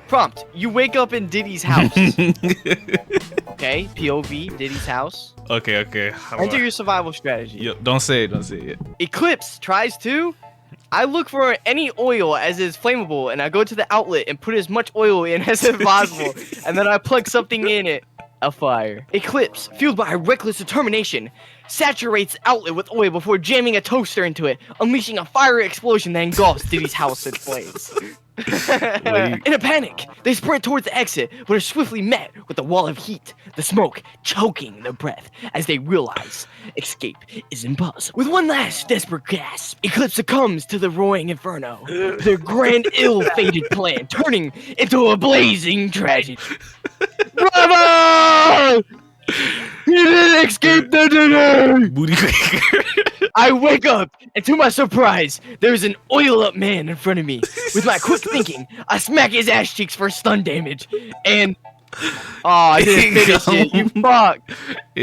Prompt: you wake up in Diddy's house. Okay, POV, Diddy's house. Okay. Enter your survival strategy. Yo, don't say it. Eclipse tries to. I look for any oil as is flammable, and I go to the outlet and put as much oil in as is possible, and then I plug something in it. A fire. Eclipse, fueled by reckless determination, saturates the outlet with oil before jamming a toaster into it, unleashing a fiery explosion that engulfs Diddy's house in flames. In a panic, they sprint towards the exit, but are swiftly met with a wall of heat, the smoke choking their breath as they realize escape is impossible. With one last desperate gasp, Eclipse succumbs to the roaring inferno, their grand ill-fated plan turning into a blazing tragedy. Bravo! He didn't escape the dinner! Booty quaker. I wake up, and to my surprise, there's an oil-up man in front of me. With my quick thinking, I smack his ass cheeks for stun damage, and... Oh, I didn't finish it, you fuck!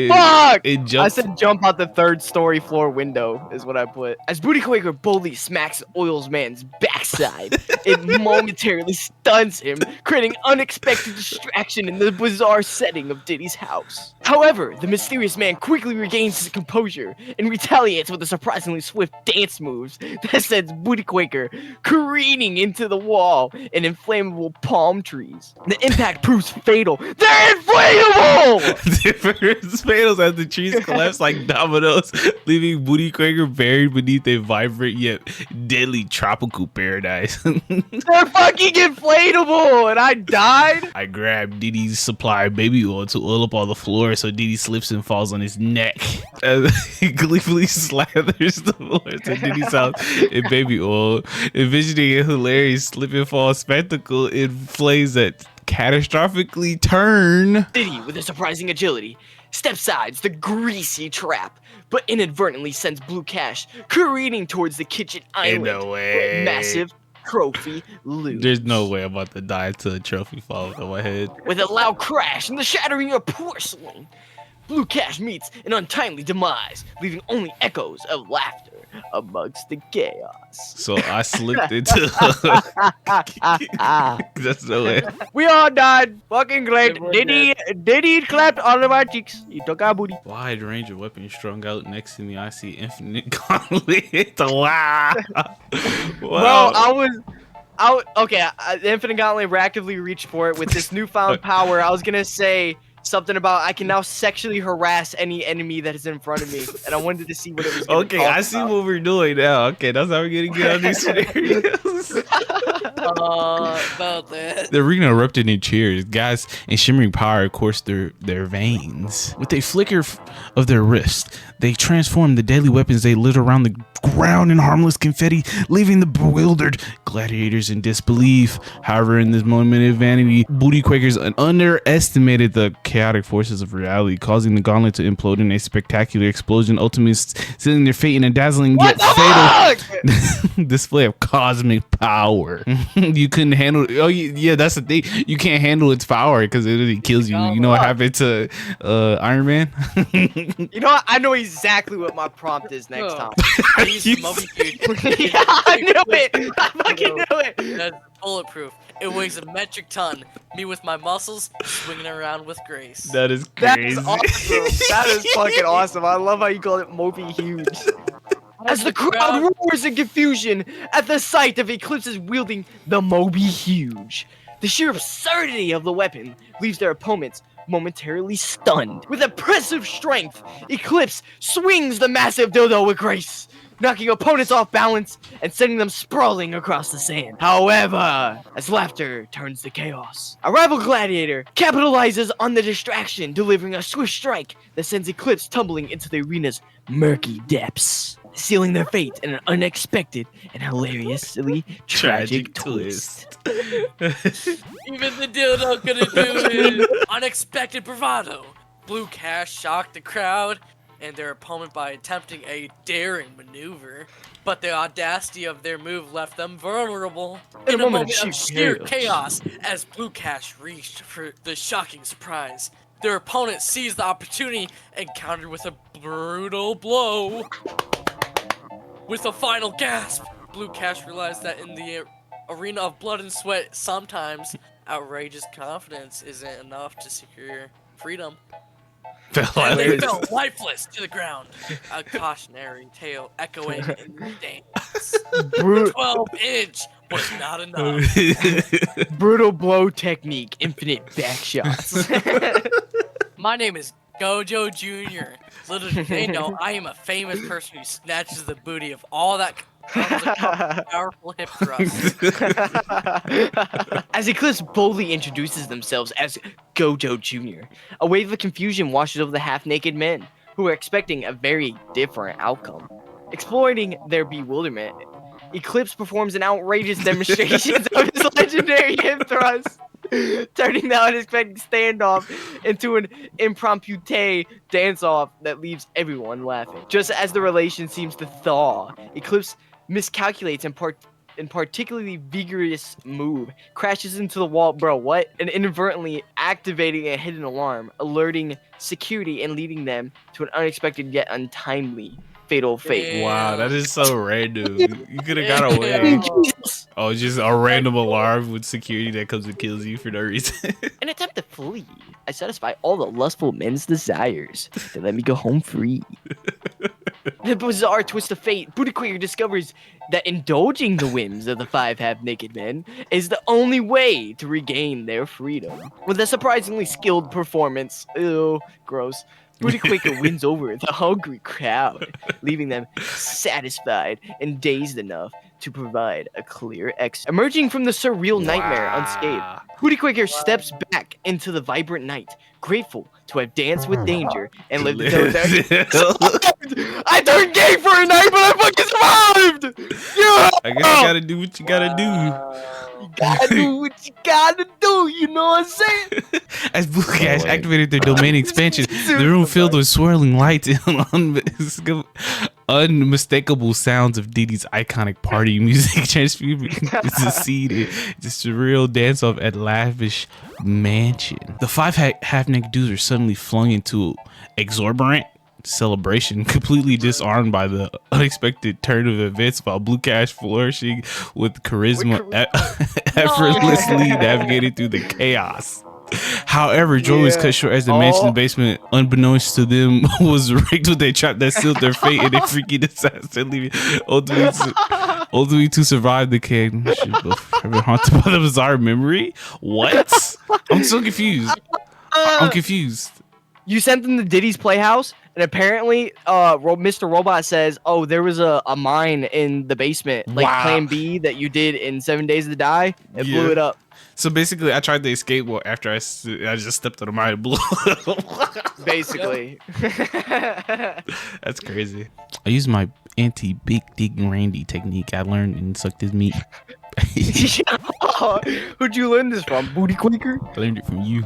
Fuck! I said jump out the 3rd-story floor window, is what I put. As Booty Quaker boldly smacks Oils Man's backside, it momentarily stuns him, creating unexpected distraction in the bizarre setting of Diddy's house. However, the mysterious man quickly regains his composure and retaliates with a surprisingly swift dance moves that sends Booty Quaker careening into the wall and inflammable palm trees. The impact proves fatal. They're inflatable! Fails as the trees collapse like dominoes, leaving Booty Quaker buried beneath a vibrant yet deadly tropical paradise. They're fucking inflatable, and I died. I grabbed Diddy's supply of baby oil to oil up all the floor so Diddy slips and falls on his neck. As he gleefully slathers the floor to Diddy's house in baby oil, envisioning a hilarious slip and fall spectacle in flames that catastrophically turn. Diddy, with a surprising agility, step-sides the greasy trap, but inadvertently sends Blue Cash careening towards the kitchen island. No way. For a massive trophy loot. There's no way I'm about to die till a trophy falls on my head. With a loud crash and the shattering of porcelain, Blue Cash meets an untimely demise, leaving only echoes of laughter amongst the chaos. So I slipped into that's no way. We all died. Fucking great. Diddy clapped all of our cheeks. He took our booty. Wide range of weapons strung out next to me. I see infinite gauntlet. Wow. Bro, okay, Infinite Gauntlet reactively reached for it with this newfound power. I was gonna say something about I can now sexually harass any enemy that is in front of me, and I wanted to see what it was. Okay, I see what we're doing now. Okay, that's how we're gonna get on these scenarios. About that. The arena erupted in cheers. Gas and shimmering power coursed through their veins. With a flicker of their wrist, they transformed the deadly weapons they lit around the ground in harmless confetti, leaving the bewildered gladiators in disbelief. However, in this moment of vanity, Booty Quakers underestimated the chaotic forces of reality, causing the gauntlet to implode in a spectacular explosion, ultimately sealing their fate in a dazzling yet fatal display of cosmic power. You couldn't handle. Oh yeah, that's the thing. You can't handle its power because it really kills you. You know what happened to Iron Man? You know what? I know exactly what my prompt is next time. I knew it. I fucking knew it. That's bulletproof. It weighs a metric ton. Me with my muscles swinging around with grace. That is crazy. That is awesome. That is fucking awesome. I love how you call it Moby Huge. As the crowd roars in confusion at the sight of Eclipse's wielding the Moby Huge, the sheer absurdity of the weapon leaves their opponents momentarily stunned. With impressive strength, Eclipse swings the massive dildo with grace, knocking opponents off balance and sending them sprawling across the sand. However, as laughter turns to chaos, a rival gladiator capitalizes on the distraction, delivering a swift strike that sends Eclipse tumbling into the arena's murky depths, sealing their fate in an unexpected and hilariously tragic twist. Even the dildo couldn't do it. Unexpected bravado. Blue Cash shocked the crowd and their opponent by attempting a daring maneuver, but the audacity of their move left them vulnerable. In a moment of sheer chaos, as Blue Cash reached for the shocking surprise, their opponent seized the opportunity and countered with a brutal blow. With a final gasp, Blue Cash realized that in the arena of blood and sweat, sometimes outrageous confidence isn't enough to secure freedom. Fell And they Hilarious. fell lifeless to the ground. A cautionary tale echoing in the dance. Brute. 12-inch was not enough. Brutal blow technique, infinite back shots. My name is Gojo Jr. Little do they know, I am a famous person who snatches the booty of all that comes across powerful hip thrust. As Eclipse boldly introduces themselves as Gojo Jr., a wave of confusion washes over the half-naked men, who are expecting a very different outcome. Exploiting their bewilderment, Eclipse performs an outrageous demonstration of his legendary hip thrust, turning the unexpected standoff into an impromptu dance-off that leaves everyone laughing. Just as the relation seems to thaw, Eclipse miscalculates in particularly vigorous move, crashes into the wall, and inadvertently activating a hidden alarm, alerting security and leading them to an unexpected yet untimely fatal fate. Wow, that is so random. You could have got away. Oh, just a random alarm with security that comes and kills you for no reason. In an attempt to flee, I satisfy all the lustful men's desires. They let me go home free. The bizarre twist of fate, Booty Quaker discovers that indulging the whims of the 5 half-naked men is the only way to regain their freedom. With a surprisingly skilled performance, ew, gross, Booty Quaker wins over the hungry crowd, leaving them satisfied and dazed enough to provide a clear exit. Emerging from the surreal nightmare unscathed, Booty Quaker steps back into the vibrant night, grateful to have danced with danger and lived until death. I turned gay for a night, but I fucking survived! Yeah! I guess you gotta do what you gotta do. You gotta do what you gotta do, you know what I'm saying? As Blue Cash activated their domain expansion, the room filled with swirling lights and unmistakable sounds of Diddy's iconic party music transforming the scene into surreal dance-off at lavish mansion. The 5 half-naked dudes are suddenly flung into exorbitant celebration, completely disarmed by the unexpected turn of events, while Blue Cash flourishing with charisma, effortlessly navigating through the chaos. However, joy was cut short as the mansion basement, unbeknownst to them, was rigged with a trap that sealed their fate in a freaky disaster, leaving ultimately to survive the chaos. Haunted by the bizarre memory. What? I'm so confused. I'm confused. You sent them to Diddy's Playhouse, and apparently, Mr. Robot says, "Oh, there was a mine in the basement, like Plan B that you did in 7 Days to Die. It blew it up." So basically, I tried to escape. Well, after I just stepped on the mine and blew. Basically, that's crazy. I used my anti-big dick Randy technique I learned and sucked his meat. Who'd you learn this from, Booty Quaker? I learned it from you.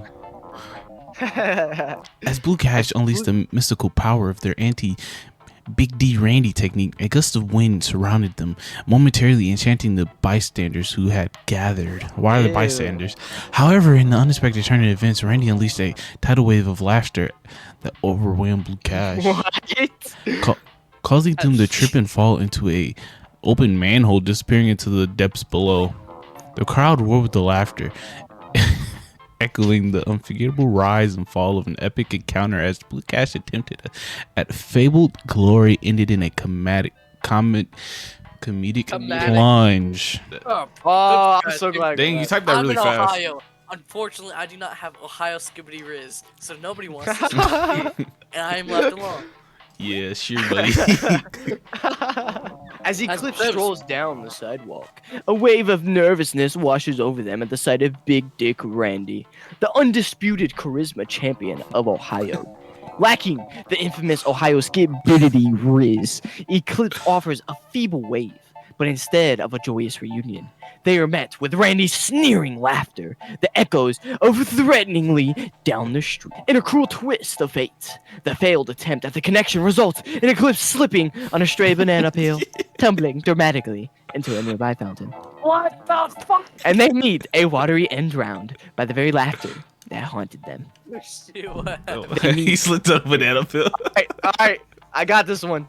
As Blue Cash unleashed the mystical power of their anti-Big D Randy technique, a gust of wind surrounded them, momentarily enchanting the bystanders who had gathered. Why are the bystanders? However, in the unexpected turn of events, Randy unleashed a tidal wave of laughter that overwhelmed Blue Cash, causing them to trip and fall into a open manhole, disappearing into the depths below. The crowd roared with the laughter, echoing the unforgettable rise and fall of an epic encounter as Blue Cash attempted at fabled glory ended in a comedic plunge. Oh, I'm so glad. Dang, you typed that really fast. Ohio. Unfortunately, I do not have Ohio Skibbity Riz, so nobody wants to speak me, and I am left alone. Yeah, sure, buddy. As Eclipse strolls down the sidewalk, a wave of nervousness washes over them at the sight of Big Dick Randy, the undisputed charisma champion of Ohio. Lacking the infamous Ohio Skibbity Riz, Eclipse offers a feeble wave, but instead of a joyous reunion, they are met with Randy's sneering laughter that echoes over threateningly down the street. In a cruel twist of fate, the failed attempt at the connection results in Eclipse slipping on a stray banana peel, tumbling dramatically into a nearby fountain. What the fuck? And they meet a watery end round by the very laughter that haunted them. He slipped on a banana peel. All right, I got this one.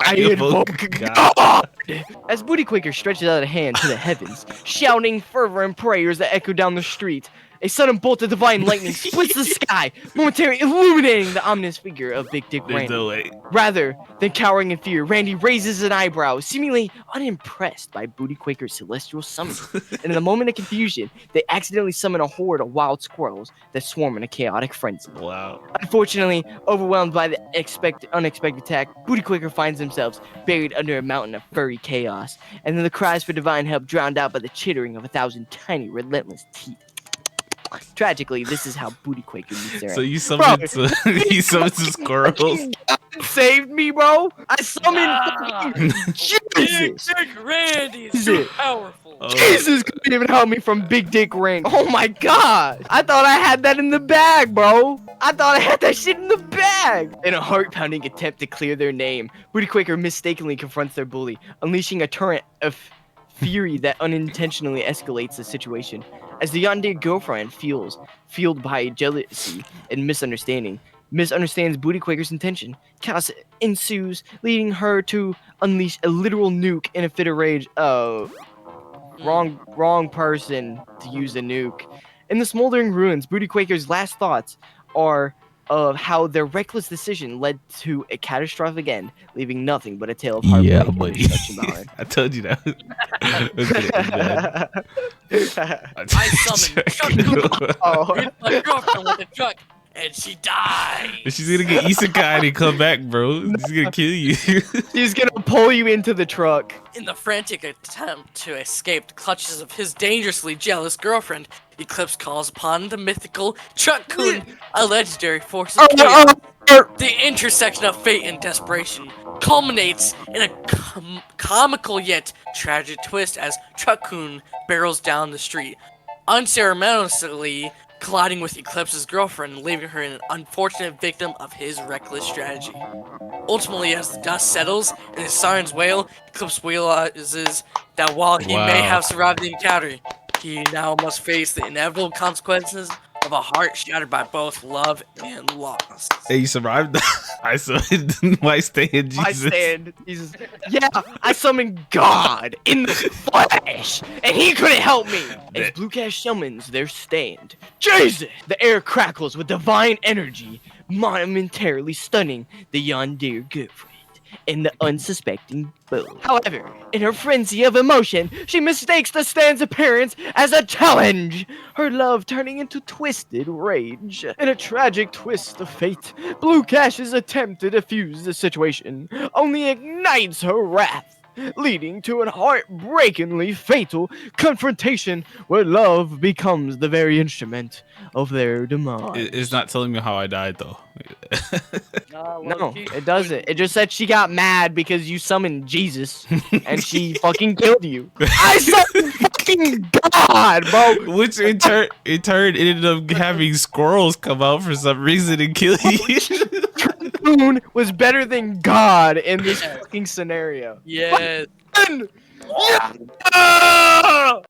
I invoke God! As Booty Quaker stretches out a hand to the heavens, shouting fervor and prayers that echo down the street, a sudden bolt of divine lightning splits the sky, momentarily illuminating the ominous figure of Big Dick There's Randy. no way. Rather than cowering in fear, Randy raises an eyebrow, seemingly unimpressed by Booty Quaker's celestial summon. And in a moment of confusion, they accidentally summon a horde of wild squirrels that swarm in a chaotic frenzy. Wow. Unfortunately, overwhelmed by the unexpected attack, Booty Quaker finds themselves buried under a mountain of furry chaos, and then the cries for divine help drowned out by the chittering of 1,000 tiny, relentless teeth. Tragically, this is how Booty Quaker meets their So end. you summoned you summoned some squirrels. God saved me, bro. I summoned Big Jesus. Dick Randy is Is too it? powerful. Oh. Jesus couldn't even help me from Big Dick Ring. Oh my God. I thought I had that in the bag, bro. I thought I had that shit in the bag. In a heart-pounding attempt to clear their name, Booty Quaker mistakenly confronts their bully, unleashing a torrent of fury that unintentionally escalates the situation. As the yandere girlfriend fueled by jealousy and misunderstands Booty Quaker's intention. Chaos ensues, leading her to unleash a literal nuke in a fit of rage. Oh, wrong person to use a nuke. In the smoldering ruins, Booty Quaker's last thoughts are of how their reckless decision led to a catastrophic end, leaving nothing but a tale of heartbreak Yeah, and buddy. destruction behind. I told you that. It was gonna be bad. I summoned Chuck Oh. hit my girlfriend with a truck, and she died. She's gonna get isekai and come back, bro. She's gonna kill you. He's gonna pull you into the truck. In the frantic attempt to escape the clutches of his dangerously jealous girlfriend, Eclipse calls upon the mythical Chuck-kun, a legendary force of chaos. The intersection of fate and desperation culminates in a comical yet tragic twist as Chuck-kun barrels down the street, unceremoniously colliding with Eclipse's girlfriend, leaving her an unfortunate victim of his reckless strategy. Ultimately, as the dust settles and the sirens wail, Eclipse realizes that while he may Wow. have survived the encounter, he now must face the inevitable consequences of a heart shattered by both love and loss. Hey, you survived. I summoned my stand Jesus. I stand, Jesus. Yeah, I summoned God in the flesh, and he couldn't help me. As Blue Cash summons their stand, Jesus! The air crackles with divine energy, momentarily stunning the yandere girlfriend and the unsuspecting bully. However, in her frenzy of emotion, she mistakes the stand's appearance as a challenge, her love turning into twisted rage. In a tragic twist of fate, Blue Cash's attempt to defuse the situation only ignites her wrath, leading to an heartbreakingly fatal confrontation where love becomes the very instrument of their demise. It's not telling me how I died though. No, it doesn't. It just said she got mad because you summoned Jesus and she fucking killed you. I summoned fucking God, bro. Which in turn ended up having squirrels come out for some reason and kill you. Moon was better than God in this fucking scenario. Yes. Yeah.